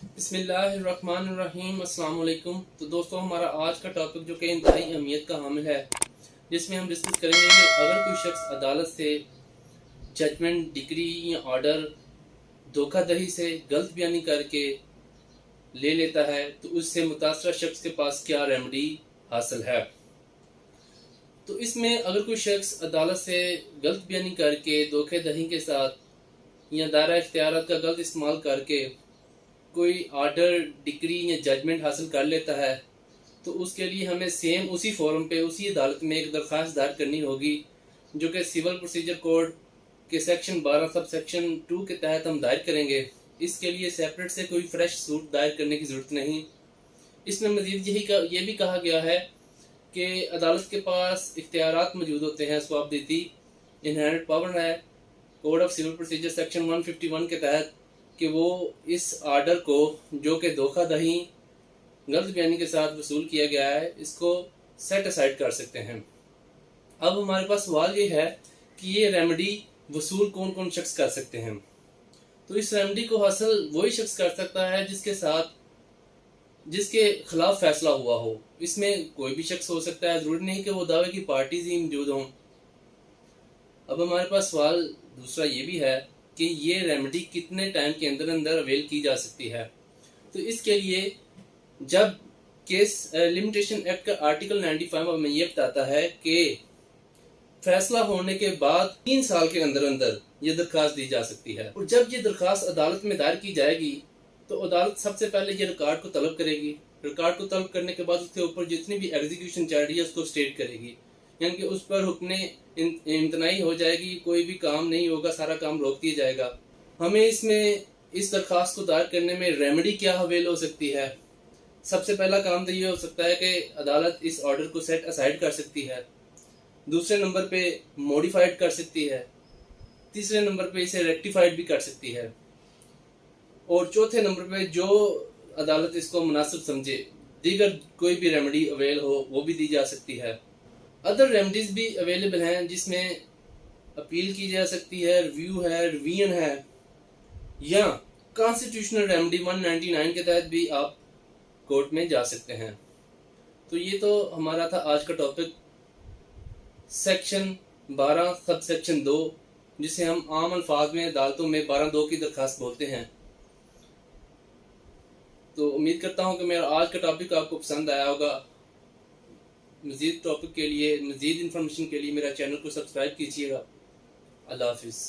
बिस्मिल्लाहिर्रहमानिर्रहीम। अस्सलाम वालेकुम। तो दोस्तों, हमारा आज का टॉपिक जो कि इंतहाई अहमियत का हामिल है, जिसमें हम डिस्कस करेंगे कि अगर कोई शख्स अदालत से जजमेंट, डिक्री या ऑर्डर धोखाधड़ी से गलत बयानी करके ले लेता है तो उससे मुतासरा शख्स के पास क्या रेमेडी हासिल है। तो इसमें अगर कोई शख्स अदालत से गलत बयानी करके धोखाधड़ी के साथ या दायरा इख्तियारात का गलत इस्तेमाल करके कोई ऑर्डर, डिक्री या जजमेंट हासिल कर लेता है तो उसके लिए हमें सेम उसी फोरम पे, उसी अदालत में एक दरख्वास्त दायर करनी होगी, जो कि सिविल प्रोसीजर कोड के सेक्शन 12 सब सेक्शन 2 के तहत हम दायर करेंगे। इसके लिए सेपरेट से कोई फ्रेश सूट दायर करने की ज़रूरत नहीं। इसमें मजीद ये भी कहा गया है कि अदालत के पास इख्तियारात मौजूद होते हैं, स्वाबदीती इनहेरेंट पावर है code of civil procedure section 151 के तहत, कि वो इस ऑर्डर को जो कि धोखाधड़ी गलत बयानी के साथ वसूल किया गया है, इसको सेट असाइड कर सकते हैं। अब हमारे पास सवाल ये है कि ये रेमेडी वसूल कौन कौन शख्स कर सकते हैं। तो इस रेमेडी को हासिल वही शख्स कर सकता है जिसके खिलाफ फैसला हुआ हो। इसमें कोई भी शख्स हो सकता है, जरूरी नहीं कि वो दावे की पार्टीज ही मौजूद हों। अब हमारे पास सवाल दूसरा ये भी है कि ये रेमेडी कितने टाइम के अंदर अंदर अवेल की जा सकती है। तो इसके लिए जब केस लिमिटेशन एक्ट का आर्टिकल 95 में ये बताता है कि फैसला होने के बाद 3 साल के अंदर अंदर ये दरखास्त दी जा सकती है, और जब ये दरखास्त अदालत में दायर की जाएगी तो अदालत सबसे पहले ये रिकॉर्ड को तलब करेगी। रिकॉर्ड को तलब करने के बाद उसके ऊपर जितनी भी एग्जीक्यूशन चल रही है उसको स्टेट करेगी, यानी कि उस पर हुक्म इम्तनाई हो जाएगी, कोई भी काम नहीं होगा, सारा काम रोक दिया जाएगा। हमें इसमें इस दरखास्त को दायर करने में रेमेडी क्या अवेल हो सकती है। सबसे पहला काम तो ये हो सकता है कि अदालत इस ऑर्डर को सेट असाइड कर सकती है, दूसरे नंबर पे मॉडिफाइड कर सकती है, तीसरे नंबर पे इसे रेक्टिफाइड भी कर सकती है, और चौथे नंबर पे जो अदालत इसको मुनासिब समझे दीगर कोई भी रेमेडी अवेल हो वो भी दी जा सकती है। अदर रेमेडीज भी अवेलेबल हैं, जिसमें अपील की जा सकती है, रिव्यू है, रिवीजन है, या कॉन्स्टिट्यूशनल रेमेडी 199 के तहत भी आप कोर्ट में जा सकते हैं। तो ये तो हमारा था आज का टॉपिक, सेक्शन 12 सब सेक्शन 2, जिसे हम आम अल्फाज में अदालतों में 12(2) की दरखास्त बोलते हैं। तो उम्मीद करता हूँ कि मेरा आज का टॉपिक आपको पसंद आया होगा। मज़ीद टॉपिक के लिए, मज़ीद इन्फॉर्मेशन के लिए मेरा चैनल को सब्सक्राइब कीजिएगा। अल्लाह हाफिज़।